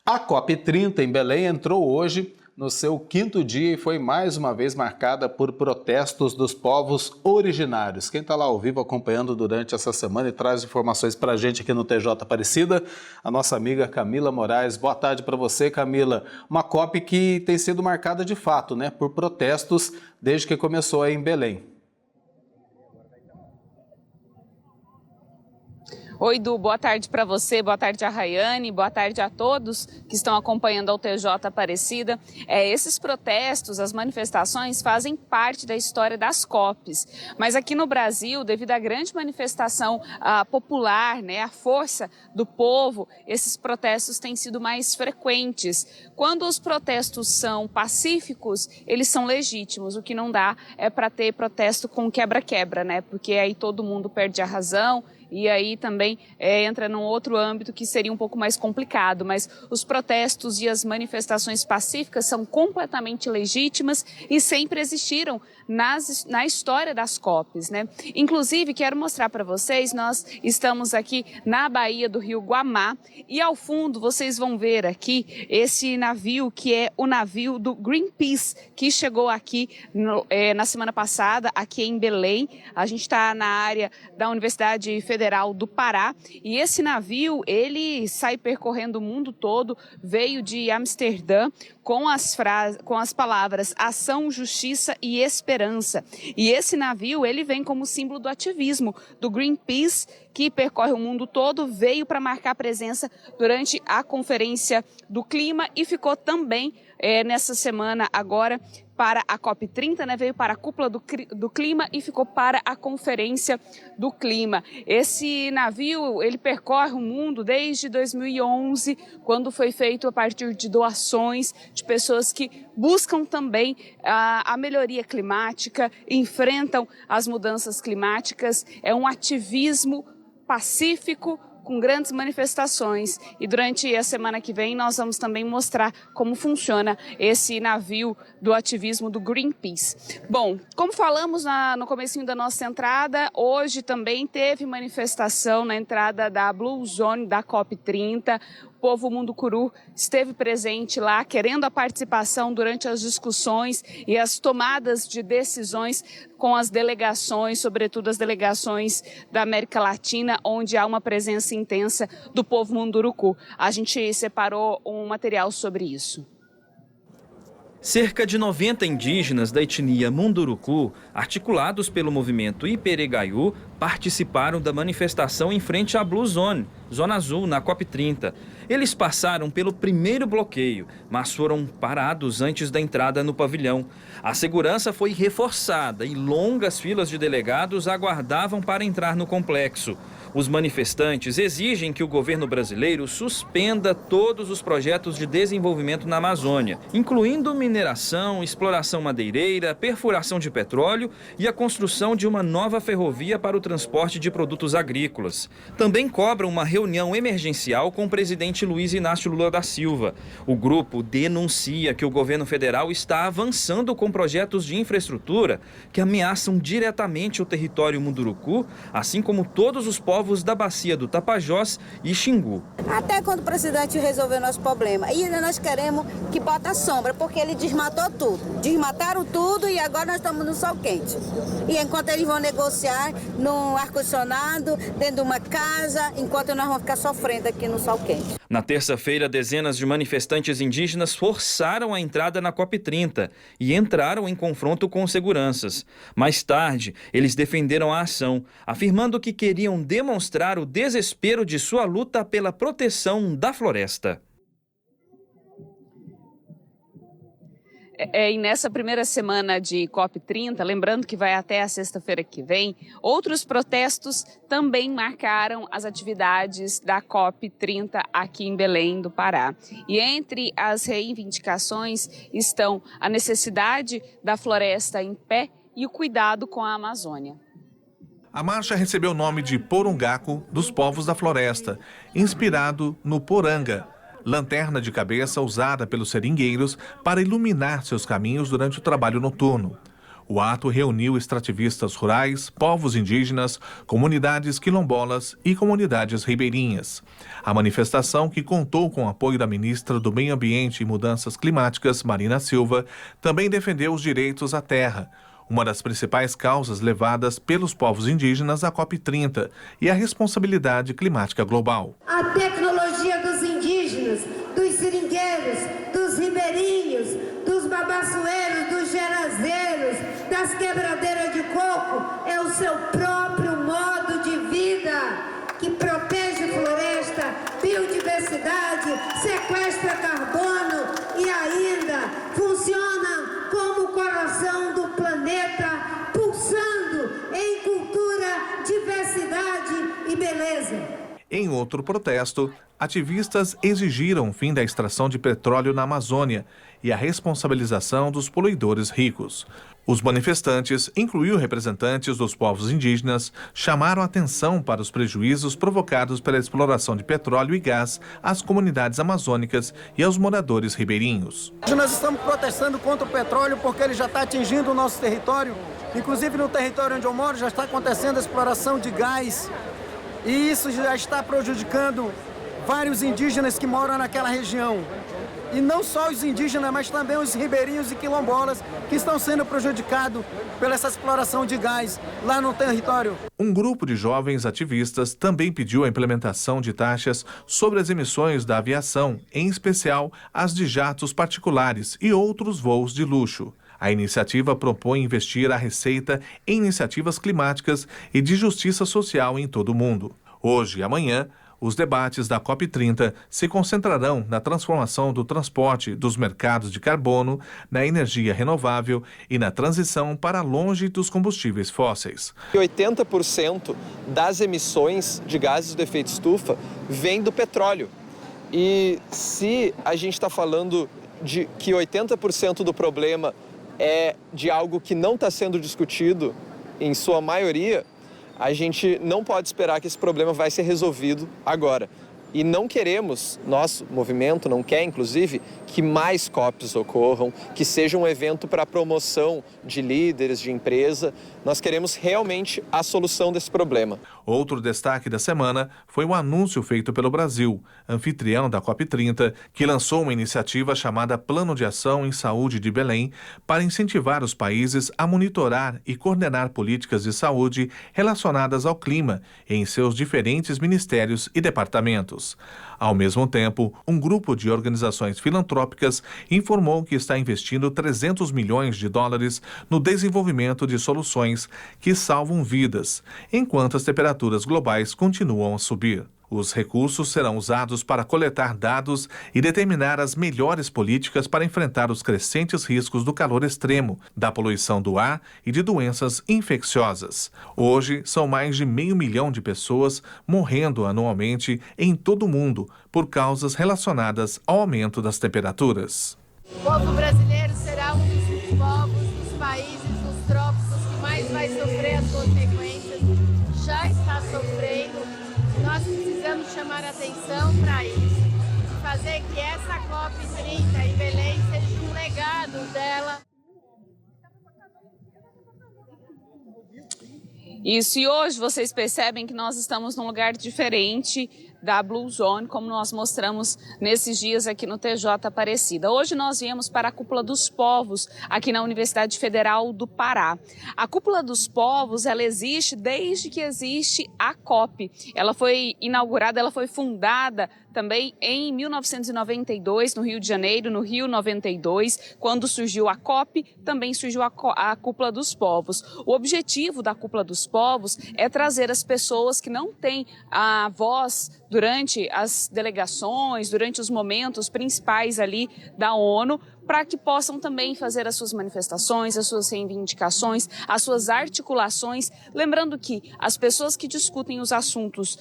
A COP30 em Belém entrou hoje no seu quinto dia e foi mais uma vez marcada por protestos dos povos originários. Quem está lá ao vivo acompanhando durante essa semana e traz informações para a gente aqui no TJ Aparecida, a nossa amiga Camila Moraes. Boa tarde para você, Camila. Uma COP que tem sido marcada de fato, né, por protestos desde que começou aí em Belém. Oi, Du, boa tarde para você, boa tarde a Rayane, boa tarde a todos que estão acompanhando ao TJ Aparecida. Esses protestos, as manifestações fazem parte da história das COPs, mas aqui no Brasil, devido à grande manifestação popular, né, a força do povo, esses protestos têm sido mais frequentes. Quando os protestos são pacíficos, eles são legítimos, o que não dá é para ter protesto com quebra-quebra, né, porque aí todo mundo perde a razão. E aí também entra num outro âmbito que seria um pouco mais complicado, mas os protestos e as manifestações pacíficas são completamente legítimas e sempre existiram na história das COPs, né? Inclusive, quero mostrar para vocês, nós estamos aqui na Baía do Rio Guamá e ao fundo vocês vão ver aqui esse navio que é o navio do Greenpeace, que chegou aqui na semana passada, aqui em Belém. A gente está na área da Universidade Federal do Pará e esse navio, ele sai percorrendo o mundo todo, veio de Amsterdã com as palavras ação, justiça e esperança. E esse navio, ele vem como símbolo do ativismo do Greenpeace, que percorre o mundo todo, veio para marcar presença durante a Conferência do Clima e ficou também nessa semana agora para a COP30, né? Veio para a cúpula do clima e ficou para a Conferência do Clima. Esse navio, ele percorre o mundo desde 2011, quando foi feito a partir de doações de pessoas que buscam também a melhoria climática, enfrentam as mudanças climáticas. É um ativismo pacífico, com grandes manifestações, e durante a semana que vem nós vamos também mostrar como funciona esse navio do ativismo do Greenpeace. Bom, como falamos no comecinho da nossa entrada, hoje também teve manifestação na entrada da Blue Zone da COP30. O povo Mundukuru esteve presente lá, querendo a participação durante as discussões e as tomadas de decisões com as delegações, sobretudo as delegações da América Latina, onde há uma presença intensa do povo Munduruku. A gente separou um material sobre isso. Cerca de 90 indígenas da etnia Munduruku, articulados pelo movimento Iperegaiú, participaram da manifestação em frente à Blue Zone, Zona Azul, na COP30. Eles passaram pelo primeiro bloqueio, mas foram parados antes da entrada no pavilhão. A segurança foi reforçada e longas filas de delegados aguardavam para entrar no complexo. Os manifestantes exigem que o governo brasileiro suspenda todos os projetos de desenvolvimento na Amazônia, incluindo mineração, exploração madeireira, perfuração de petróleo e a construção de uma nova ferrovia para o transporte de produtos agrícolas. Também cobram uma reunião emergencial com o presidente Luiz Inácio Lula da Silva. O grupo denuncia que o governo federal está avançando com projetos de infraestrutura que ameaçam diretamente o território Munduruku, assim como todos os povos da bacia do Tapajós e Xingu. Até quando o presidente resolveu nosso problema. E ainda nós queremos que bota sombra, porque ele desmatou tudo. Desmataram tudo e agora nós estamos no sol quente. E enquanto eles vão negociar no ar-condicionado, dentro de uma casa, enquanto nós vamos ficar sofrendo aqui no sol quente. Na terça-feira, dezenas de manifestantes indígenas forçaram a entrada na COP30 e entraram em confronto com seguranças. Mais tarde, eles defenderam a ação, afirmando que queriam demonstrar o desespero de sua luta pela proteção da floresta. E nessa primeira semana de COP30, lembrando que vai até a sexta-feira que vem, outros protestos também marcaram as atividades da COP30 aqui em Belém do Pará. E entre as reivindicações estão a necessidade da floresta em pé e o cuidado com a Amazônia. A marcha recebeu o nome de Porungaco, dos povos da floresta, inspirado no poranga, lanterna de cabeça usada pelos seringueiros para iluminar seus caminhos durante o trabalho noturno. O ato reuniu extrativistas rurais, povos indígenas, comunidades quilombolas e comunidades ribeirinhas. A manifestação, que contou com o apoio da ministra do Meio Ambiente e Mudanças Climáticas, Marina Silva, também defendeu os direitos à terra, uma das principais causas levadas pelos povos indígenas à COP30 e a responsabilidade climática global. A tecnologia dos indígenas, dos seringueiros, dos ribeirinhos, dos babaçoeiros, dos gerazeiros, das quebradeiras de coco é o seu próprio modo de vida, que protege floresta, biodiversidade, sequestra carbono e ainda funciona como o coração do planeta, pulsando em cultura, diversidade e beleza. Em outro protesto, ativistas exigiram o fim da extração de petróleo na Amazônia e a responsabilização dos poluidores ricos. Os manifestantes, incluindo representantes dos povos indígenas, chamaram atenção para os prejuízos provocados pela exploração de petróleo e gás às comunidades amazônicas e aos moradores ribeirinhos. Hoje nós estamos protestando contra o petróleo porque ele já está atingindo o nosso território. Inclusive no território onde eu moro já está acontecendo a exploração de gás. E isso já está prejudicando vários indígenas que moram naquela região. E não só os indígenas, mas também os ribeirinhos e quilombolas que estão sendo prejudicados pela essa exploração de gás lá no território. Um grupo de jovens ativistas também pediu a implementação de taxas sobre as emissões da aviação, em especial as de jatos particulares e outros voos de luxo. A iniciativa propõe investir a receita em iniciativas climáticas e de justiça social em todo o mundo. Hoje e amanhã, os debates da COP30 se concentrarão na transformação do transporte, dos mercados de carbono, na energia renovável e na transição para longe dos combustíveis fósseis. 80% das emissões de gases do efeito estufa vem do petróleo. E se a gente está falando de que 80% do problema é de algo que não está sendo discutido, em sua maioria, a gente não pode esperar que esse problema vai ser resolvido agora. E não queremos, nosso movimento não quer, inclusive, que mais COPs ocorram, que seja um evento para a promoção de líderes, de empresa. Nós queremos realmente a solução desse problema. Outro destaque da semana foi o anúncio feito pelo Brasil, anfitrião da COP30, que lançou uma iniciativa chamada Plano de Ação em Saúde de Belém para incentivar os países a monitorar e coordenar políticas de saúde relacionadas ao clima em seus diferentes ministérios e departamentos. Ao mesmo tempo, um grupo de organizações filantrópicas informou que está investindo 300 milhões de dólares no desenvolvimento de soluções que salvam vidas, enquanto as temperaturas globais continuam a subir. Os recursos serão usados para coletar dados e determinar as melhores políticas para enfrentar os crescentes riscos do calor extremo, da poluição do ar e de doenças infecciosas. Hoje, são mais de 500 mil de pessoas morrendo anualmente em todo o mundo por causas relacionadas ao aumento das temperaturas. O povo brasileiro será um dos povos dos países dos trópicos que mais vai sofrer as consequências. Já está sofrendo. Nós precisamos chamar atenção para isso e fazer que essa COP30 em Belém seja um legado dela. Isso, e hoje vocês percebem que nós estamos num lugar diferente da Blue Zone, como nós mostramos nesses dias aqui no TJ Aparecida. Hoje nós viemos para a Cúpula dos Povos, aqui na Universidade Federal do Pará. A Cúpula dos Povos, ela existe desde que existe a COP. Ela foi inaugurada, ela foi fundada também em 1992, no Rio de Janeiro, no Rio 92, quando surgiu a COP, também surgiu a Cúpula dos Povos. O objetivo da Cúpula dos Povos é trazer as pessoas que não têm a voz durante as delegações, durante os momentos principais ali da ONU, para que possam também fazer as suas manifestações, as suas reivindicações, as suas articulações. Lembrando que as pessoas que discutem os assuntos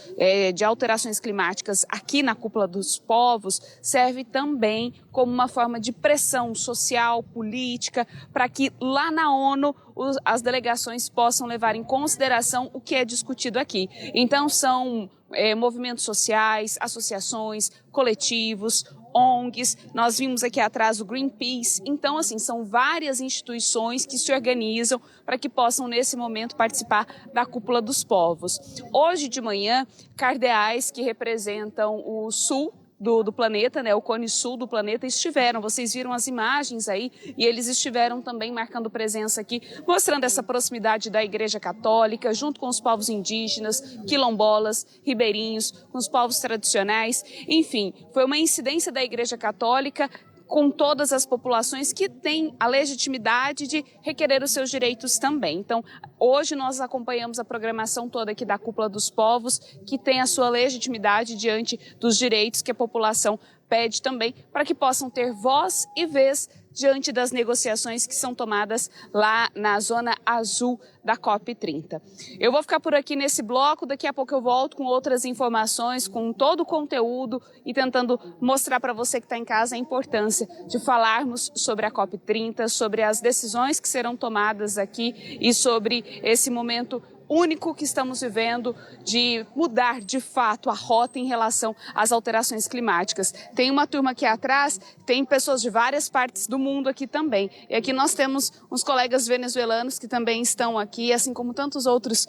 de alterações climáticas aqui na Cúpula dos Povos serve também como uma forma de pressão social, política, para que lá na ONU as delegações possam levar em consideração o que é discutido aqui. Então são movimentos sociais, associações, coletivos, ONGs, nós vimos aqui atrás o Greenpeace. Então, assim, são várias instituições que se organizam para que possam, nesse momento, participar da Cúpula dos Povos. Hoje de manhã, cardeais que representam o sul do planeta, né, o cone sul do planeta, estiveram, vocês viram as imagens aí, e eles estiveram também marcando presença aqui, mostrando essa proximidade da Igreja Católica, junto com os povos indígenas, quilombolas, ribeirinhos, com os povos tradicionais. Enfim, foi uma incidência da Igreja Católica com todas as populações que têm a legitimidade de requerer os seus direitos também. Então, hoje nós acompanhamos a programação toda aqui da Cúpula dos Povos, que tem a sua legitimidade diante dos direitos que a população pede também, para que possam ter voz e vez diante das negociações que são tomadas lá na zona azul da COP30. Eu vou ficar por aqui nesse bloco, daqui a pouco eu volto com outras informações, com todo o conteúdo e tentando mostrar para você que está em casa a importância de falarmos sobre a COP30, sobre as decisões que serão tomadas aqui e sobre esse momento único que estamos vivendo de mudar de fato a rota em relação às alterações climáticas. Tem uma turma aqui atrás, tem pessoas de várias partes do mundo aqui também. E aqui nós temos uns colegas venezuelanos que também estão aqui, assim como tantos outros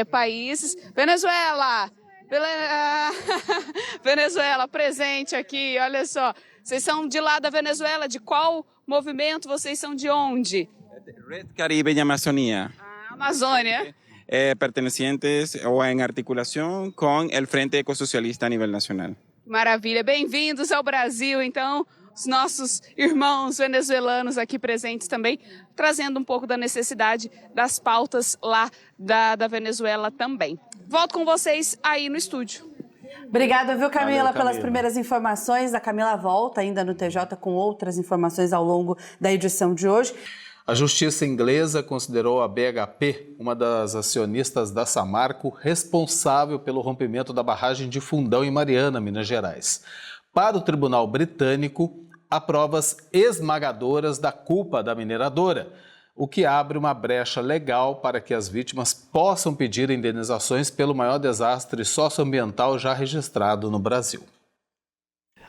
países. Venezuela! Venezuela presente aqui, olha só. Vocês são de lá da Venezuela? De qual movimento? Vocês são de onde? Red Caribe y Amazonía. Amazônia. Pertenecientes o en articulación con el Frente Ecosocialista a nivel nacional. Maravilha, bem-vindos ao Brasil, então, os nossos irmãos venezuelanos aqui presentes também, trazendo um pouco da necessidade das pautas lá da Venezuela também. Volto com vocês aí no estúdio. Obrigada, viu, Camila, Valeu, pelas primeiras informações. A Camila volta ainda no TJ com outras informações ao longo da edição de hoje. A justiça inglesa considerou a BHP, uma das acionistas da Samarco, responsável pelo rompimento da barragem de Fundão em Mariana, Minas Gerais. Para o tribunal britânico, há provas esmagadoras da culpa da mineradora, o que abre uma brecha legal para que as vítimas possam pedir indenizações pelo maior desastre socioambiental já registrado no Brasil.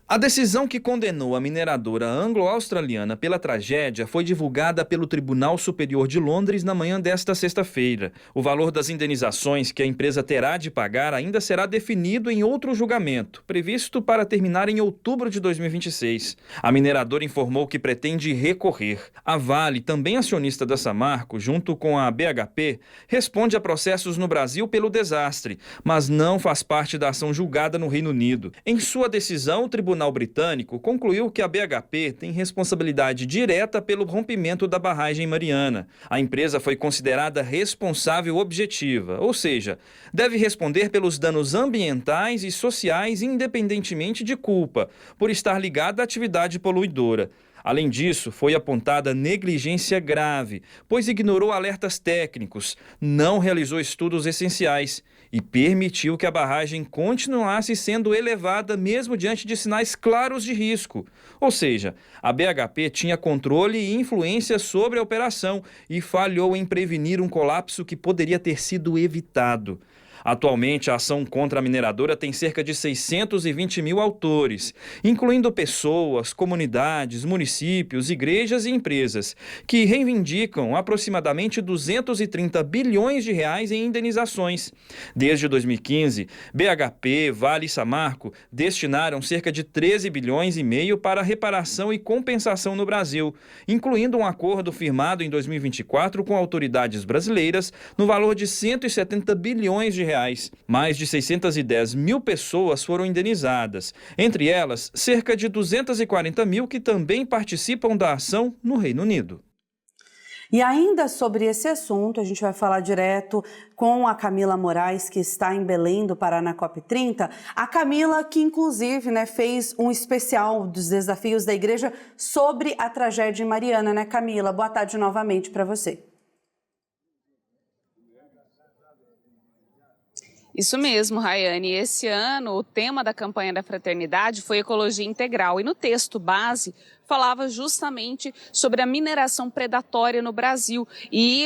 A decisão que condenou a mineradora anglo-australiana pela tragédia foi divulgada pelo Tribunal Superior de Londres na manhã desta sexta-feira. O valor das indenizações que a empresa terá de pagar ainda será definido em outro julgamento, previsto para terminar em outubro de 2026. A mineradora informou que pretende recorrer. A Vale, também acionista da Samarco, junto com a BHP, responde a processos no Brasil pelo desastre, mas não faz parte da ação julgada no Reino Unido. Em sua decisão, o Tribunal Britânico concluiu que a BHP tem responsabilidade direta pelo rompimento da barragem Mariana. A empresa foi considerada responsável objetiva, ou seja, deve responder pelos danos ambientais e sociais independentemente de culpa, por estar ligada à atividade poluidora. Além disso, foi apontada negligência grave, pois ignorou alertas técnicos, não realizou estudos essenciais e permitiu que a barragem continuasse sendo elevada mesmo diante de sinais claros de risco. Ou seja, a BHP tinha controle e influência sobre a operação e falhou em prevenir um colapso que poderia ter sido evitado. Atualmente, a ação contra a mineradora tem cerca de 620 mil autores, incluindo pessoas, comunidades, municípios, igrejas e empresas, que reivindicam aproximadamente 230 bilhões de reais em indenizações. Desde 2015, BHP, Vale e Samarco destinaram cerca de 13 bilhões e meio para reparação e compensação no Brasil, incluindo um acordo firmado em 2024 com autoridades brasileiras no valor de 170 bilhões de reais. Mais de 610 mil pessoas foram indenizadas, entre elas cerca de 240 mil que também participam da ação no Reino Unido. E ainda sobre esse assunto, a gente vai falar direto com a Camila Moraes, que está em Belém do Pará na COP30. A Camila, que inclusive fez um especial dos desafios da igreja sobre a tragédia em Mariana, né, Camila? Boa tarde novamente para você. Isso mesmo, Rayane. Esse ano, o tema da campanha da Fraternidade foi Ecologia Integral. E no texto base, falava justamente sobre a mineração predatória no Brasil e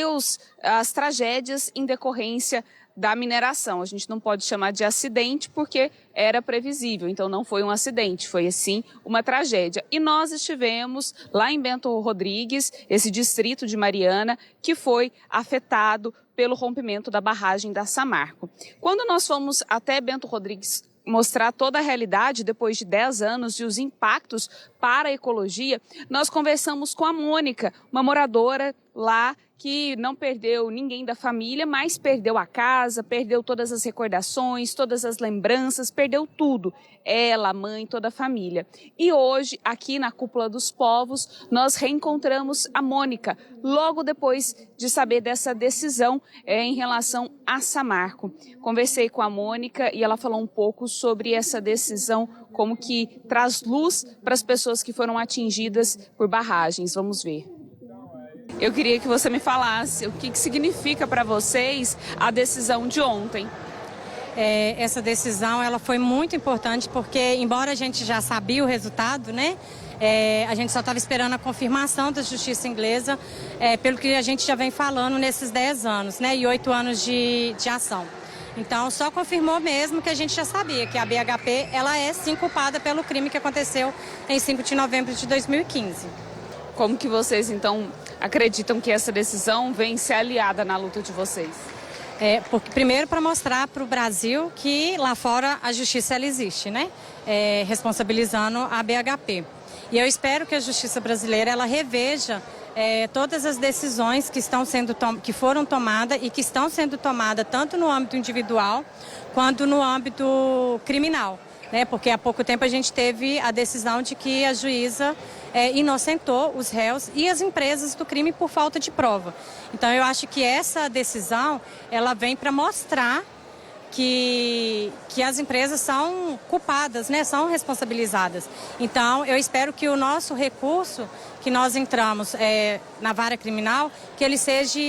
as tragédias em decorrência da mineração. A gente não pode chamar de acidente porque era previsível, então não foi um acidente, foi sim uma tragédia. E nós estivemos lá em Bento Rodrigues, esse distrito de Mariana, que foi afetado pelo rompimento da barragem da Samarco. Quando nós fomos até Bento Rodrigues mostrar toda a realidade depois de 10 anos e os impactos para a ecologia, nós conversamos com a Mônica, uma moradora lá que não perdeu ninguém da família, mas perdeu a casa, perdeu todas as recordações, todas as lembranças, perdeu tudo. Ela, a mãe, toda a família. E hoje, aqui na Cúpula dos Povos, nós reencontramos a Mônica, logo depois de saber dessa decisão em relação a Samarco. Conversei com a Mônica e ela falou um pouco sobre essa decisão, como que traz luz para as pessoas que foram atingidas por barragens. Vamos ver. Eu queria que você me falasse o que significa para vocês a decisão de ontem. Essa decisão ela foi muito importante porque, embora a gente já sabia o resultado, né? A gente só estava esperando a confirmação da justiça inglesa, pelo que a gente já vem falando nesses 10 anos, né? E 8 anos de ação. Então, só confirmou mesmo que a gente já sabia que a BHP ela é sim culpada pelo crime que aconteceu em 5 de novembro de 2015. Como que vocês, então, acreditam que essa decisão vem ser aliada na luta de vocês? Porque, primeiro, para mostrar para o Brasil que lá fora a justiça ela existe, né? Responsabilizando a BHP. E eu espero que a justiça brasileira ela reveja todas as decisões que foram tomadas e que estão sendo tomadas tanto no âmbito individual quanto no âmbito criminal. Porque há pouco tempo a gente teve a decisão de que a juíza inocentou os réus e as empresas do crime por falta de prova. Então eu acho que essa decisão ela vem para mostrar que as empresas são culpadas, né? São responsabilizadas. Então eu espero que o nosso recurso que nós entramos na vara criminal, que ele seja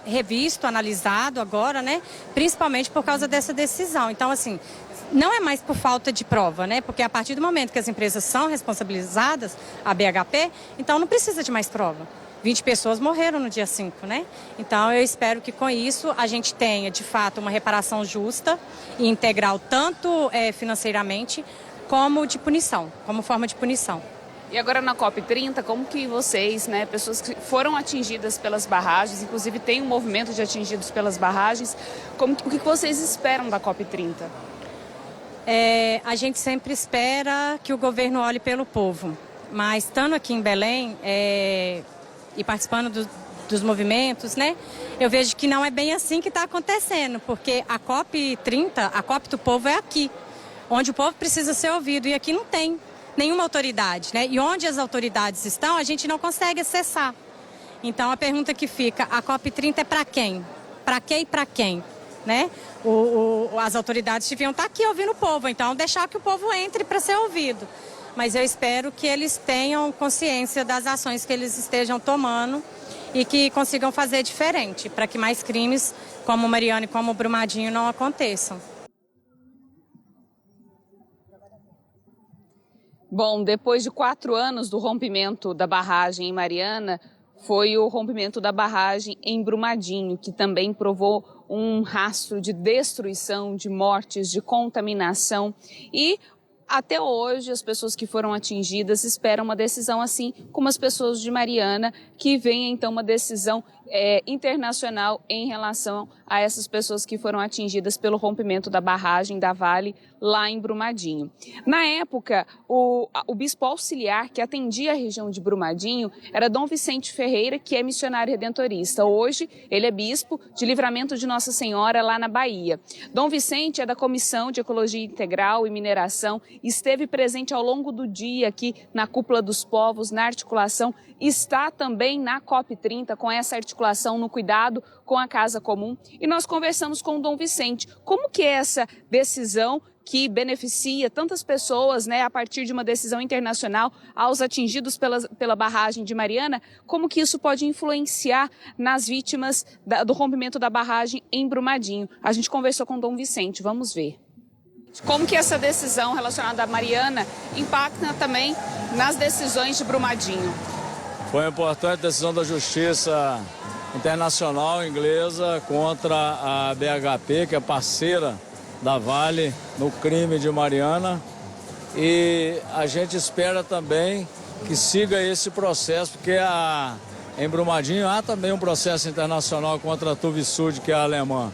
revisto, analisado agora, né? Principalmente por causa dessa decisão. Então, assim, não é mais por falta de prova, né? Porque a partir do momento que as empresas são responsabilizadas, a BHP, então não precisa de mais prova. 20 pessoas morreram no dia 5, né? Então eu espero que com isso a gente tenha, de fato, uma reparação justa e integral, tanto financeiramente como de punição, como forma de punição. E agora na COP30, como que vocês, né, pessoas que foram atingidas pelas barragens, inclusive tem um movimento de atingidos pelas barragens, o que vocês esperam da COP30? A gente sempre espera que o governo olhe pelo povo, mas estando aqui em Belém e participando dos movimentos, né, eu vejo que não é bem assim que está acontecendo, porque a COP30, a COP do povo é aqui, onde o povo precisa ser ouvido, e aqui não tem nenhuma autoridade, né? E onde as autoridades estão, a gente não consegue acessar. Então a pergunta que fica, a COP30 é para quem? Para quê e para quem? Né? As autoridades deviam estar aqui ouvindo o povo, então deixar que o povo entre para ser ouvido. Mas eu espero que eles tenham consciência das ações que eles estejam tomando e que consigam fazer diferente, para que mais crimes como o Mariana e como o Brumadinho não aconteçam. Bom, depois de 4 anos do rompimento da barragem em Mariana, foi o rompimento da barragem em Brumadinho, que também provou um rastro de destruição, de mortes, de contaminação. E até hoje as pessoas que foram atingidas esperam uma decisão assim como as pessoas de Mariana, que venha então uma decisão internacional em relação a essas pessoas que foram atingidas pelo rompimento da barragem da Vale lá em Brumadinho. Na época, o bispo auxiliar que atendia a região de Brumadinho era Dom Vicente Ferreira, que é missionário redentorista. Hoje, ele é bispo de Livramento de Nossa Senhora lá na Bahia. Dom Vicente é da Comissão de Ecologia Integral e Mineração, esteve presente ao longo do dia aqui na Cúpula dos Povos, na articulação, está também na COP30 com essa articulação no cuidado com a Casa Comum. E nós conversamos com o Dom Vicente. Como que é essa decisão que beneficia tantas pessoas, né, a partir de uma decisão internacional aos atingidos pela barragem de Mariana, como que isso pode influenciar nas vítimas do rompimento da barragem em Brumadinho? A gente conversou com o Dom Vicente, vamos ver. Como que essa decisão relacionada à Mariana impacta também nas decisões de Brumadinho? Foi uma importante decisão da Justiça internacional inglesa contra a BHP, que é parceira da Vale no crime de Mariana. E a gente espera também que siga esse processo, porque em Brumadinho há também um processo internacional contra a Tuvisud, que é a alemã.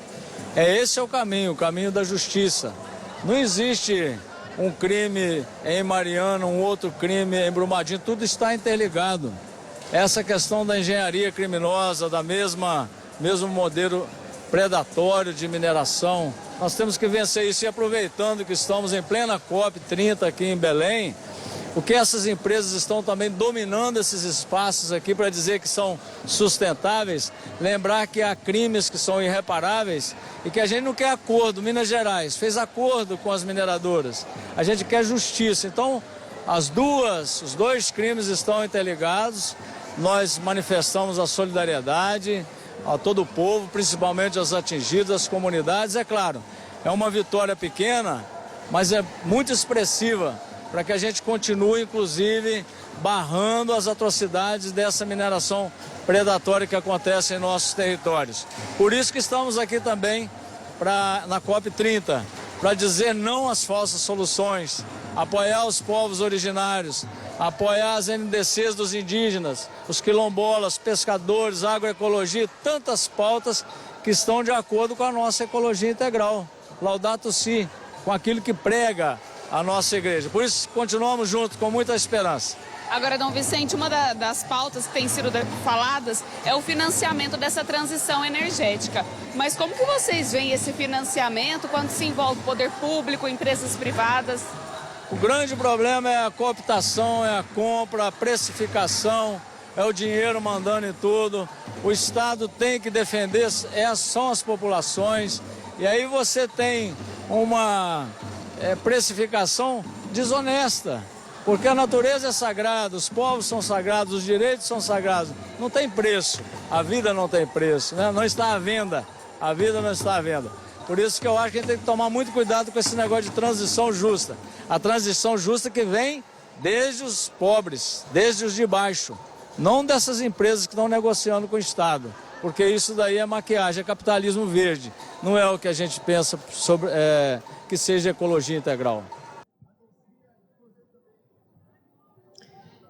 Esse é o caminho da justiça. Não existe um crime em Mariana, um outro crime em Brumadinho, tudo está interligado. Essa questão da engenharia criminosa, mesmo modelo predatório de mineração, nós temos que vencer isso. E aproveitando que estamos em plena COP30 aqui em Belém, porque essas empresas estão também dominando esses espaços aqui para dizer que são sustentáveis, lembrar que há crimes que são irreparáveis e que a gente não quer acordo. Minas Gerais fez acordo com as mineradoras, a gente quer justiça. Então, os dois crimes estão interligados. Nós manifestamos a solidariedade a todo o povo, principalmente aos atingidos, às comunidades. É claro, é uma vitória pequena, mas é muito expressiva para que a gente continue, inclusive, barrando as atrocidades dessa mineração predatória que acontece em nossos territórios. Por isso que estamos aqui também na COP30, para dizer não às falsas soluções, apoiar os povos originários, apoiar as NDCs dos indígenas, os quilombolas, pescadores, agroecologia, tantas pautas que estão de acordo com a nossa ecologia integral. Laudato Si, com aquilo que prega a nossa igreja. Por isso, continuamos juntos com muita esperança. Agora, Dom Vicente, uma das pautas que tem sido faladas é o financiamento dessa transição energética. Mas como que vocês veem esse financiamento quando se envolve poder público, empresas privadas? O grande problema é a cooptação, é a compra, a precificação, é o dinheiro mandando em tudo. O Estado tem que defender, são as populações. E aí você tem uma precificação desonesta, porque a natureza é sagrada, os povos são sagrados, os direitos são sagrados. Não tem preço, a vida não tem preço, né? Não está à venda, a vida não está à venda. Por isso que eu acho que a gente tem que tomar muito cuidado com esse negócio de transição justa. A transição justa que vem desde os pobres, desde os de baixo, não dessas empresas que estão negociando com o Estado, porque isso daí é maquiagem, é capitalismo verde, não é o que a gente pensa sobre que seja ecologia integral.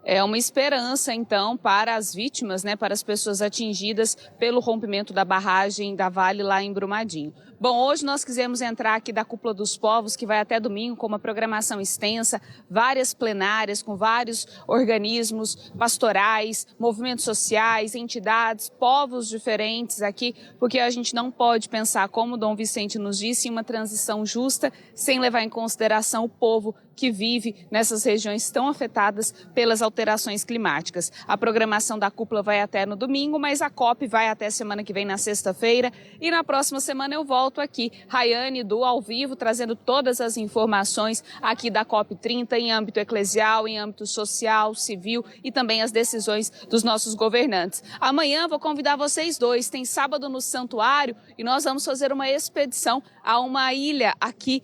É uma esperança, então, para as vítimas, né, para as pessoas atingidas pelo rompimento da barragem da Vale lá em Brumadinho. Bom, hoje nós quisemos entrar aqui da Cúpula dos Povos, que vai até domingo com uma programação extensa, várias plenárias com vários organismos pastorais, movimentos sociais, entidades, povos diferentes aqui, porque a gente não pode pensar, como o Dom Vicente nos disse, em uma transição justa sem levar em consideração o povo que vive nessas regiões tão afetadas pelas alterações climáticas. A programação da cúpula vai até no domingo, mas a COP vai até semana que vem, na sexta-feira, e na próxima semana eu volto aqui, Rayane do Ao Vivo, trazendo todas as informações aqui da COP30 em âmbito eclesial, em âmbito social, civil e também as decisões dos nossos governantes. Amanhã vou convidar vocês dois, tem sábado no Santuário e nós vamos fazer uma expedição a uma ilha aqui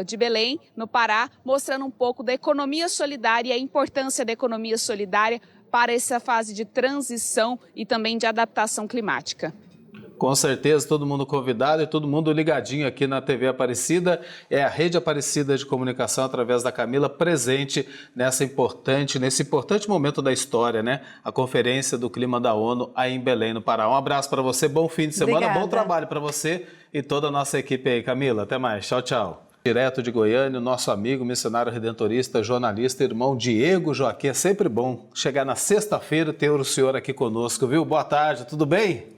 de Belém, no Pará, mostrando um pouco da economia solidária e a importância da economia solidária para essa fase de transição e também de adaptação climática. Com certeza, todo mundo convidado e todo mundo ligadinho aqui na TV Aparecida. É a Rede Aparecida de Comunicação, através da Camila, presente nesse importante momento da história, né? A Conferência do Clima da ONU aí em Belém, no Pará. Um abraço para você, bom fim de semana, Obrigada. Bom trabalho para você e toda a nossa equipe aí. Camila, até mais. Tchau, tchau. Direto de Goiânia, o nosso amigo, missionário redentorista, jornalista, irmão Diego Joaquim. É sempre bom chegar na sexta-feira e ter o senhor aqui conosco, viu? Boa tarde, tudo bem?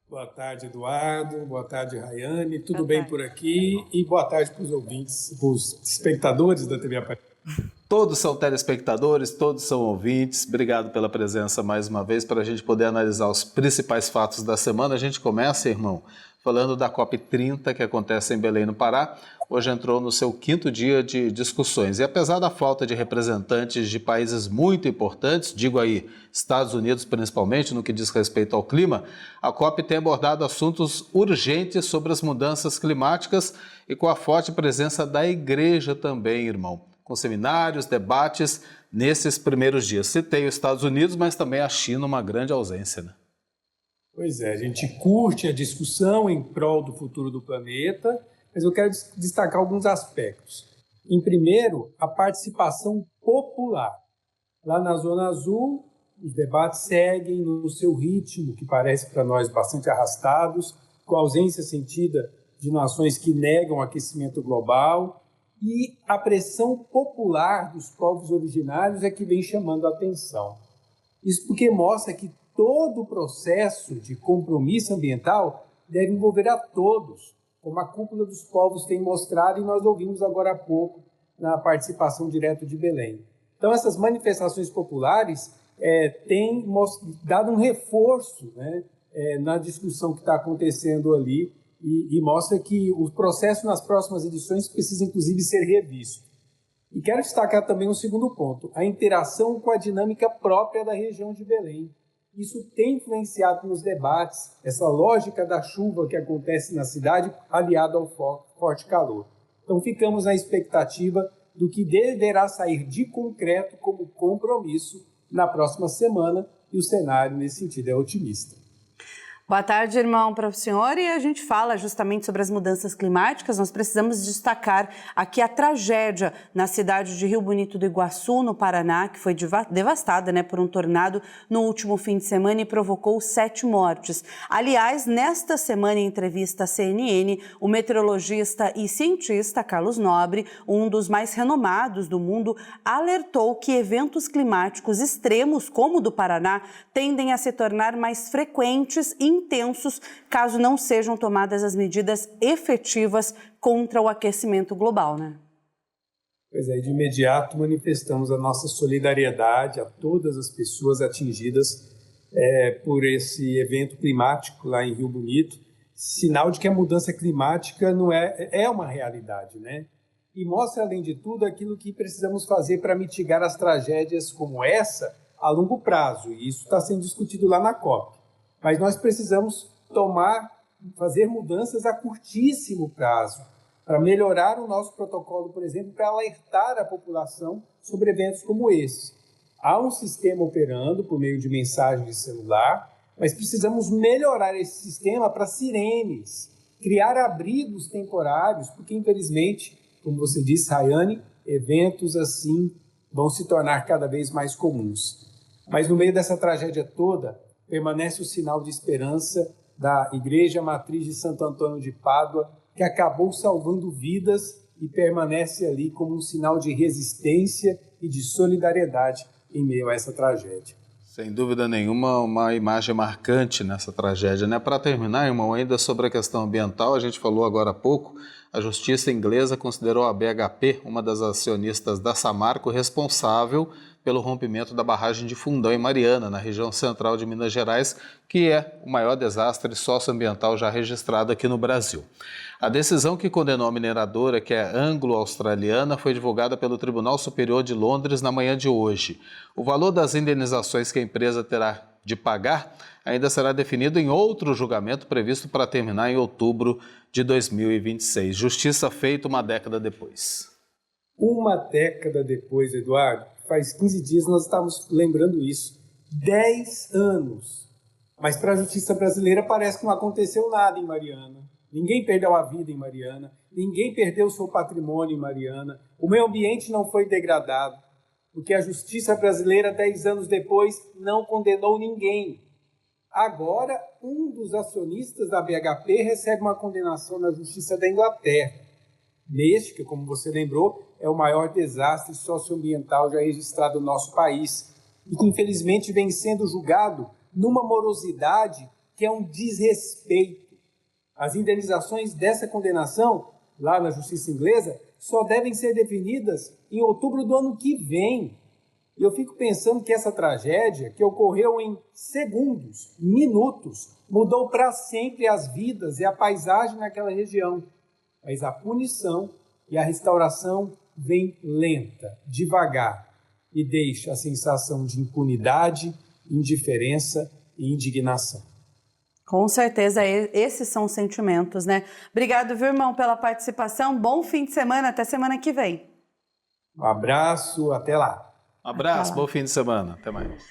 Boa tarde, Eduardo. Boa tarde, Rayane. Tudo bem por aqui? E boa tarde para os ouvintes, para os espectadores da TV Aparecida. Todos são telespectadores, todos são ouvintes. Obrigado pela presença mais uma vez, para a gente poder analisar os principais fatos da semana. A gente começa, irmão, falando da COP30, que acontece em Belém, no Pará. Hoje entrou no seu 5º dia de discussões. E apesar da falta de representantes de países muito importantes, digo aí, Estados Unidos principalmente, no que diz respeito ao clima, a COP tem abordado assuntos urgentes sobre as mudanças climáticas e com a forte presença da igreja também, irmão, com seminários, debates nesses primeiros dias. Citei os Estados Unidos, mas também a China, uma grande ausência, né? Pois é, a gente curte a discussão em prol do futuro do planeta, mas eu quero destacar alguns aspectos. Em primeiro, a participação popular. Lá na Zona Azul, os debates seguem no seu ritmo, que parece para nós bastante arrastados, com a ausência sentida de nações que negam o aquecimento global, e a pressão popular dos povos originários é que vem chamando a atenção. Isso porque mostra que todo o processo de compromisso ambiental deve envolver a todos, como a Cúpula dos Povos tem mostrado e nós ouvimos agora há pouco na participação direta de Belém. Então, essas manifestações populares têm dado um reforço, né, na discussão que está acontecendo ali e mostra que o processo nas próximas edições precisa, inclusive, ser revisto. E quero destacar também um segundo ponto, a interação com a dinâmica própria da região de Belém. Isso tem influenciado nos debates, essa lógica da chuva que acontece na cidade, aliado ao forte calor. Então, ficamos na expectativa do que deverá sair de concreto como compromisso na próxima semana, e o cenário, nesse sentido, é otimista. Boa tarde, irmão, para o senhor. E a gente fala justamente sobre as mudanças climáticas. Nós precisamos destacar aqui a tragédia na cidade de Rio Bonito do Iguaçu, no Paraná, que foi devastada, né, por um tornado no último fim de semana e provocou 7 mortes. Aliás, nesta semana, em entrevista à CNN, o meteorologista e cientista Carlos Nobre, um dos mais renomados do mundo, alertou que eventos climáticos extremos, como o do Paraná, tendem a se tornar mais frequentes e intensos, caso não sejam tomadas as medidas efetivas contra o aquecimento global, né? Pois é, de imediato manifestamos a nossa solidariedade a todas as pessoas atingidas por esse evento climático lá em Rio Bonito, sinal de que a mudança climática não é uma realidade, né? E mostra, além de tudo, aquilo que precisamos fazer para mitigar as tragédias como essa a longo prazo, e isso está sendo discutido lá na COP. Mas nós precisamos fazer mudanças a curtíssimo prazo, para melhorar o nosso protocolo, por exemplo, para alertar a população sobre eventos como esse. Há um sistema operando por meio de mensagem de celular, mas precisamos melhorar esse sistema para sirenes, criar abrigos temporários, porque, infelizmente, como você disse, Rayane, eventos assim vão se tornar cada vez mais comuns. Mas no meio dessa tragédia toda, permanece o sinal de esperança da Igreja Matriz de Santo Antônio de Pádua, que acabou salvando vidas e permanece ali como um sinal de resistência e de solidariedade em meio a essa tragédia. Sem dúvida nenhuma, uma imagem marcante nessa tragédia, né? Para terminar, irmão, ainda sobre a questão ambiental, a gente falou agora há pouco, a justiça inglesa considerou a BHP, uma das acionistas da Samarco, responsável pelo rompimento da barragem de Fundão em Mariana, na região central de Minas Gerais, que é o maior desastre socioambiental já registrado aqui no Brasil. A decisão que condenou a mineradora, que é anglo-australiana, foi divulgada pelo Tribunal Superior de Londres na manhã de hoje. O valor das indenizações que a empresa terá de pagar ainda será definido em outro julgamento previsto para terminar em outubro de 2026. Justiça feita uma década depois. Uma década depois, Eduardo, faz 15 dias nós estávamos lembrando isso. 10 anos. Mas para a justiça brasileira parece que não aconteceu nada em Mariana. Ninguém perdeu a vida em Mariana. Ninguém perdeu o seu patrimônio em Mariana. O meio ambiente não foi degradado. Porque a justiça brasileira, 10 anos depois, não condenou ninguém. Agora, um dos acionistas da BHP recebe uma condenação na justiça da Inglaterra. Neste, que, como você lembrou, é o maior desastre socioambiental já registrado no nosso país e que, infelizmente, vem sendo julgado numa morosidade que é um desrespeito. As indenizações dessa condenação, lá na justiça inglesa, só devem ser definidas em outubro do ano que vem. E eu fico pensando que essa tragédia, que ocorreu em segundos, minutos, mudou para sempre as vidas e a paisagem naquela região. Mas a punição e a restauração vem lenta, devagar, e deixa a sensação de impunidade, indiferença e indignação. Com certeza, esses são os sentimentos, né? Obrigado, viu, irmão, pela participação. Bom fim de semana, até semana que vem. Um abraço, até lá. Um abraço, bom fim de semana, até mais.